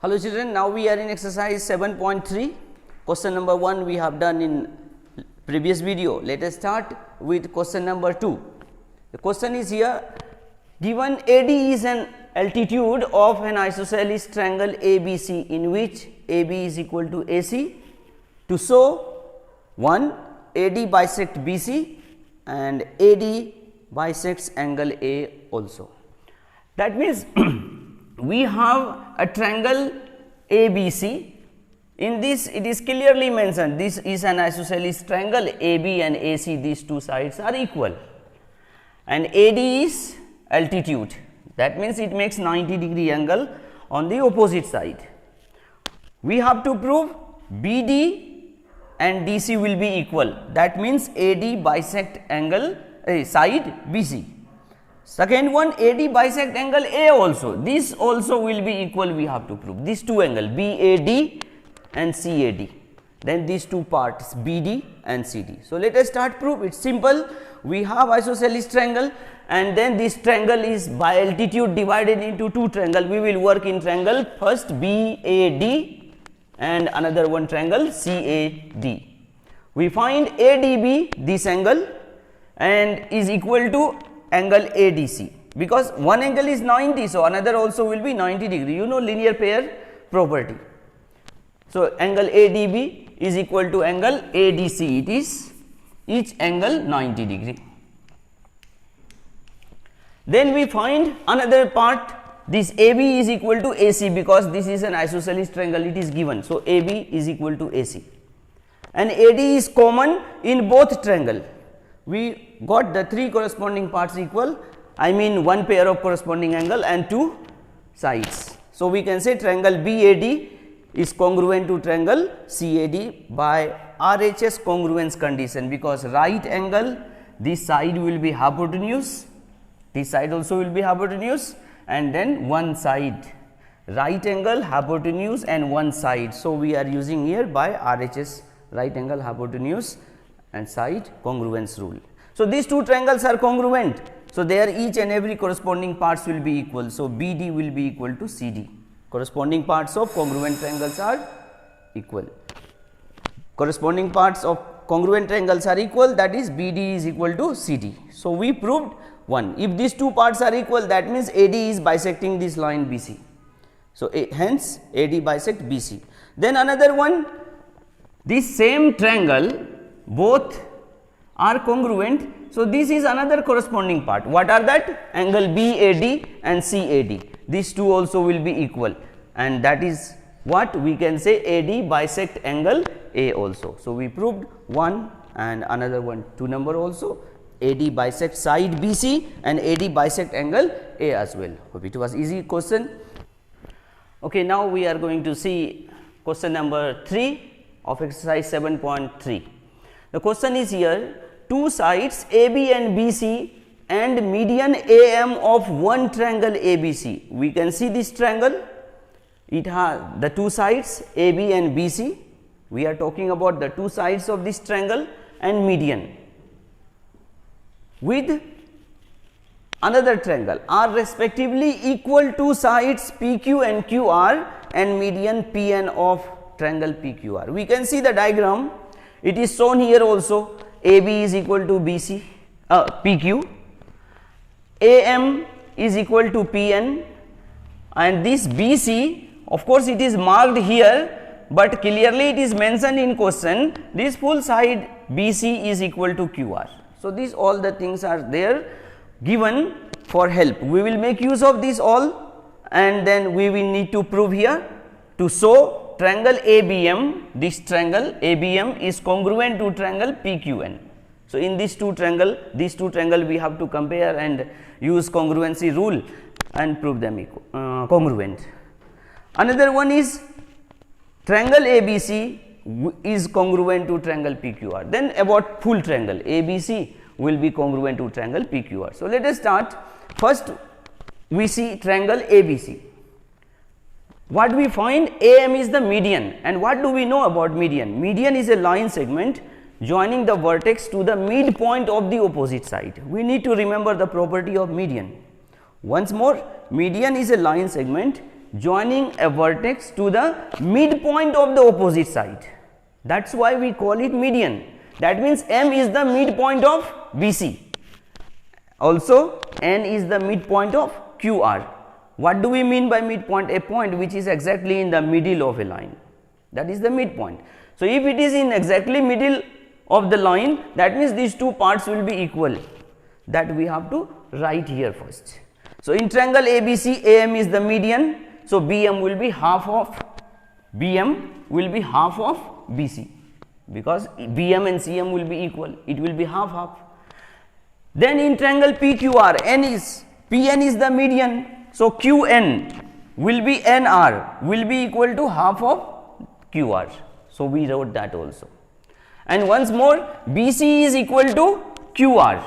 Hello children, now we are in exercise 7.3. Question number 1 we have done in previous video. Let us start with question number 2. The question is here, given AD is an altitude of an isosceles triangle ABC in which AB is equal to AC. To show 1, AD bisect BC and AD bisects angle A also. That means we have a triangle ABC. In this it is clearly mentioned this is an isosceles triangle AB and AC, these two sides are equal and AD is altitude, that means it makes 90-degree angle on the opposite side. We have to prove BD and DC will be equal, that means AD bisect angle side BC. Second one, AD bisect angle A also, this also will be equal, we have to prove these two angle BAD and CAD, then these two parts BD and CD. So, let us start proof, it is simple. We have isosceles triangle and then this triangle is by altitude divided into two triangle. We will work in triangle first BAD and another one triangle CAD. We find ADB this angle and is equal to angle ADC, because one angle is 90, so another also will be 90-degree, you know linear pair property. So, angle ADB is equal to angle ADC, it is each angle 90-degree. Then we find another part, this AB is equal to AC, because this is an isosceles triangle, it is given. So, AB is equal to AC and AD is common in both triangle. We got the three corresponding parts equal, I mean one pair of corresponding angle and two sides. So, we can say triangle BAD is congruent to triangle CAD by RHS congruence condition, because right angle this side will be hypotenuse, this side also will be hypotenuse and then one side right angle hypotenuse and one side. So, we are using here by RHS right angle hypotenuse and side congruence rule. So, these two triangles are congruent. So, there each and every corresponding parts will be equal. So, BD will be equal to CD, corresponding parts of congruent triangles are equal. Corresponding parts of congruent triangles are equal, that is BD is equal to CD. So, we proved 1. If these two parts are equal, that means AD is bisecting this line BC. So, hence AD bisect BC. Then another one, this same triangle both are congruent. So, this is another corresponding part. What are that? Angle BAD and CAD. These two also will be equal and that is what we can say AD bisect angle A also. So, we proved 1 and another one 2 number also, AD bisect side BC and AD bisect angle A as well. Hope it was easy question. Okay, now we are going to see question number 3 of exercise 7.3. The question is here, two sides AB and BC and median AM of one triangle ABC. We can see this triangle, it has the two sides AB and BC. We are talking about the two sides of this triangle and median with another triangle are respectively equal to sides PQ and QR and median PN of triangle PQR. We can see the diagram, it is shown here also, AB is equal to BC, PQ, AM is equal to PN and this BC, of course it is marked here, but clearly it is mentioned in question, this full side BC is equal to QR. So, these all the things are there given for help. We will make use of this all and then we will need to prove here to show triangle ABM, this triangle ABM is congruent to triangle PQN. So, in these two triangle we have to compare and use congruency rule and prove them congruent. Another one is triangle ABC is congruent to triangle PQR. Then about full triangle ABC will be congruent to triangle PQR. So, let us start. First we see triangle ABC. What we find, AM is the median, and what do we know about median? Median is a line segment joining the vertex to the midpoint of the opposite side. We need to remember the property of median. Once more, median is a line segment joining a vertex to the midpoint of the opposite side. That's why we call it median. That means M is the midpoint of BC. Also N is the midpoint of QR. What do we mean by midpoint? A point which is exactly in the middle of a line. That is the midpoint. So if it is in exactly middle of the line, that means these two parts will be equal. That we have to write here first. So in triangle ABC, AM is the median. So BM will be half of BC, because BM and CM will be equal. It will be half half. Then in triangle PQR, PN is the median. So QN will be NR will be equal to half of QR. So we wrote that also. And once more, BC is equal to QR.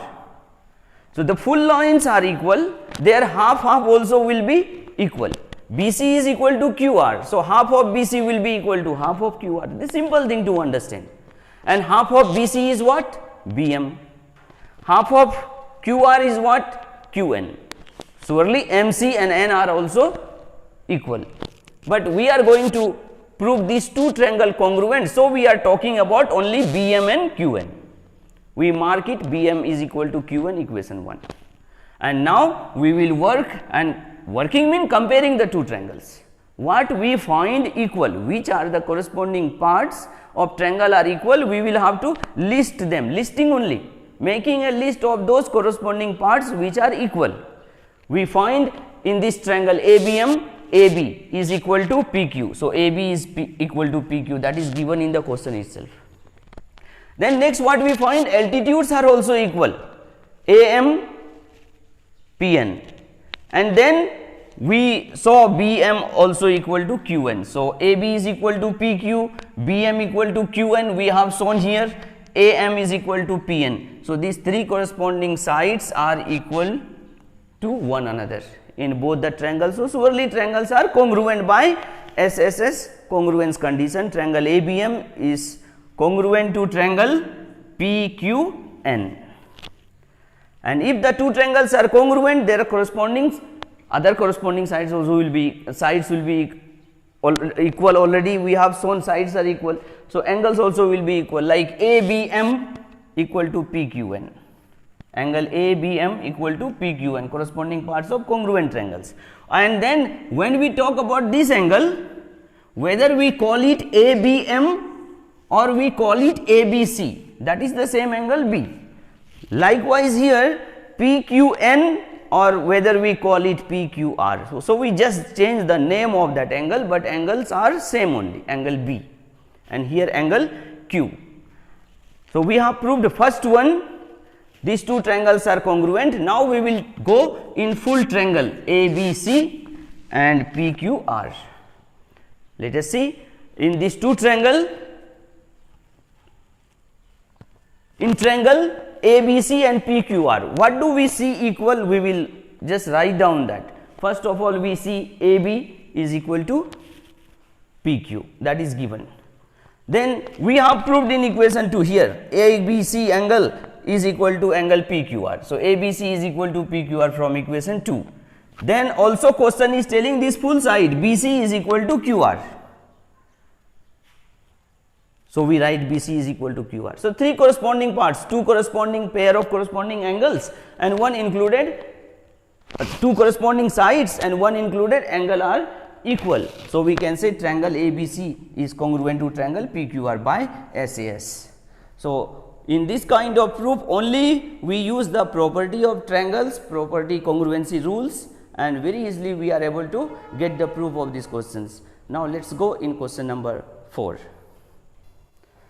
So the full lines are equal, their half also will be equal. BC is equal to QR, so half of BC will be equal to half of QR. This is simple thing to understand. And half of BC is what? BM. Half of QR is what? QN. Surely MC and N are also equal. But we are going to prove these two triangle congruent, so we are talking about only BM and QN. We mark it BM is equal to QN, equation 1. And now we will work, and working means comparing the two triangles. What we find equal, which are the corresponding parts of triangle are equal, we will have to list them, listing only, making a list of those corresponding parts which are equal. We find in this triangle ABM, AB is equal to PQ. So AB is equal to PQ, that is given in the question itself. Then next what we find, altitudes are also equal, AM, PN, and then we saw BM also equal to QN. So AB is equal to PQ, BM equal to QN, we have shown here, AM is equal to PN. So these three corresponding sides are equal to one another in both the triangles. So surely triangles are congruent by SSS congruence condition. Triangle ABM is congruent to triangle PQN. And if the two triangles are congruent, their other corresponding sides also will be equal. Already we have shown sides are equal. So angles also will be equal, like ABM equal to PQN. Angle ABM equal to PQN, corresponding parts of congruent triangles. And then when we talk about this angle, whether we call it ABM or we call it ABC, that is the same angle B. Likewise here PQN or whether we call it PQR. So we just change the name of that angle, but angles are same only, angle B, and here angle Q. So we have proved the first one, these two triangles are congruent. Now we will go in full triangle ABC and PQR. Let us see in these two triangle, in triangle ABC and PQR, what do we see equal? We will just write down that. First of all, we see AB is equal to PQ, that is given. Then we have proved in equation 2 here, ABC angle is equal to angle PQR. So ABC is equal to PQR from equation 2. Then also question is telling this full side BC is equal to QR. So we write BC is equal to QR. So three corresponding parts, two corresponding pair of corresponding angles, and one included two corresponding sides and one included angle are equal. So we can say triangle ABC is congruent to triangle PQR by SAS. So in this kind of proof only we use the property of triangles, property congruency rules, and very easily we are able to get the proof of these questions. Now let us go in question number 4.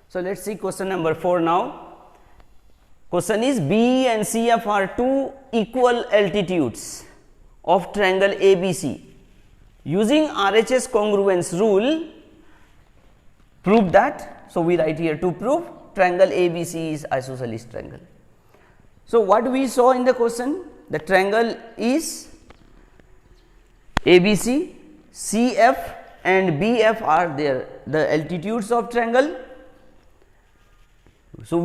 So let us see question number 4 now. Question is BE and CF are two equal altitudes of triangle ABC. Using RHS congruence rule, prove that. So we write here to prove triangle ABC is isosceles triangle. So what we saw in the question, the triangle is ABC, CF and BF are there, the altitudes of triangle. So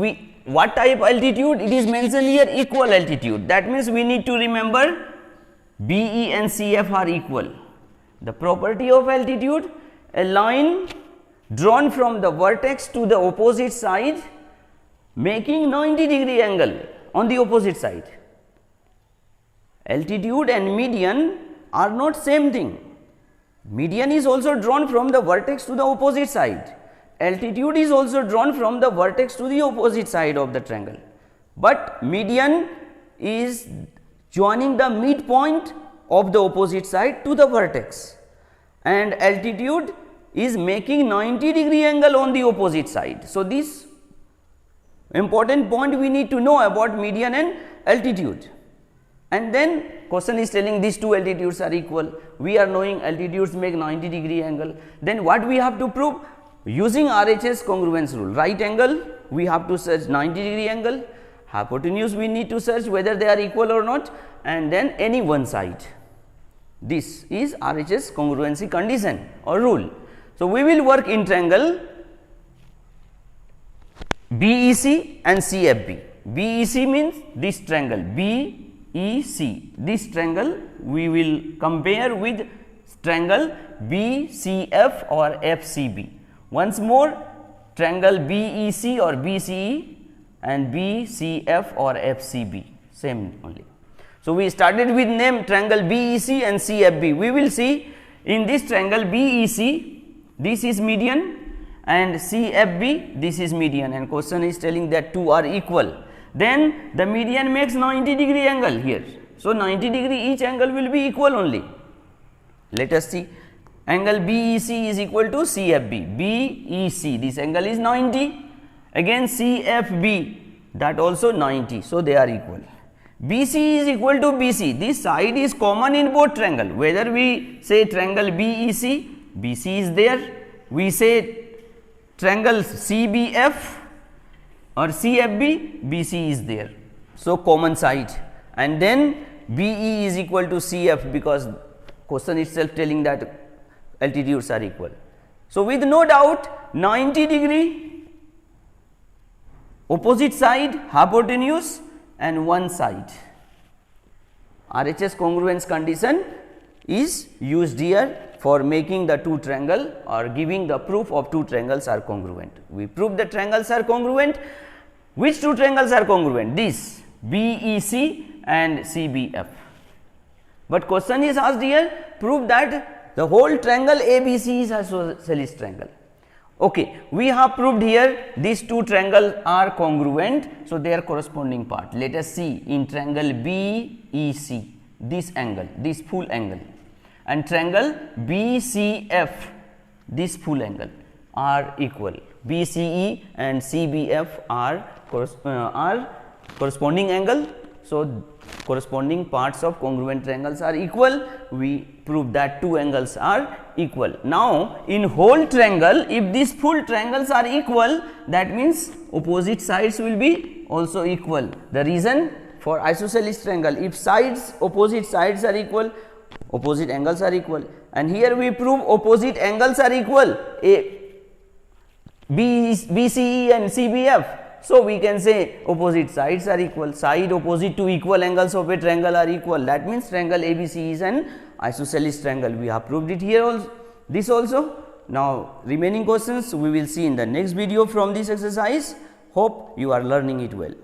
what type altitude? It is mentioned here equal altitude. That means we need to remember BE and CF are equal. The property of altitude, a line drawn from the vertex to the opposite side making 90-degree angle on the opposite side. Altitude and median are not same thing. Median is also drawn from the vertex to the opposite side. Altitude is also drawn from the vertex to the opposite side of the triangle, but median is joining the midpoint of the opposite side to the vertex, and altitude is making 90-degree angle on the opposite side. So, this important point we need to know about median and altitude. And then question is telling these two altitudes are equal. We are knowing altitudes make 90-degree angle. Then what we have to prove? Using RHS congruence rule, right angle we have to search 90-degree angle, hypotenuse we need to search whether they are equal or not, and then any one side. This is RHS congruency condition or rule. So, we will work in triangle BEC and CFB. BEC means this triangle BEC, this triangle we will compare with triangle BCF or FCB. Once more, triangle BEC or BCE and BCF or FCB, same only. So, we started with name triangle BEC and CFB. We will see in this triangle BEC, this is median, and CFB, this is median, and question is telling that two are equal. Then the median makes 90-degree angle here. So, 90-degree each angle will be equal only. Let us see. Angle BEC is equal to CFB, BEC, this angle is 90, again CFB, that also 90, so they are equal. BC is equal to BC, this side is common in both triangle, whether we say triangle BEC, BC is there, we say triangle CBF or CFB, BC is there, so common side, and then BE is equal to CF because question itself telling that altitudes are equal. So, with no doubt 90-degree opposite side, hypotenuse and one side. RHS congruence condition is used here for making the two triangle or giving the proof of two triangles are congruent. We prove the triangles are congruent. Which two triangles are congruent? This BEC and CBF. But question is asked here, prove that the whole triangle ABC is isosceles triangle. Okay, we have proved here these two triangles are congruent, so their corresponding part. Let us see in triangle BEC, this angle, this full angle, and triangle BCF, this full angle are equal. BCE and CBF are corresponding angle. So, corresponding parts of congruent triangles are equal. We prove that two angles are equal. Now, in whole triangle, if these full triangles are equal, that means opposite sides will be also equal. The reason for isosceles triangle, if sides, opposite sides are equal, opposite angles are equal, and here we prove opposite angles are equal, BCE and CBF. So, we can say opposite sides are equal, side opposite to equal angles of a triangle are equal, that means triangle ABC is an isosceles triangle. We have proved it here also, this also. Now, remaining questions we will see in the next video from this exercise. Hope you are learning it well.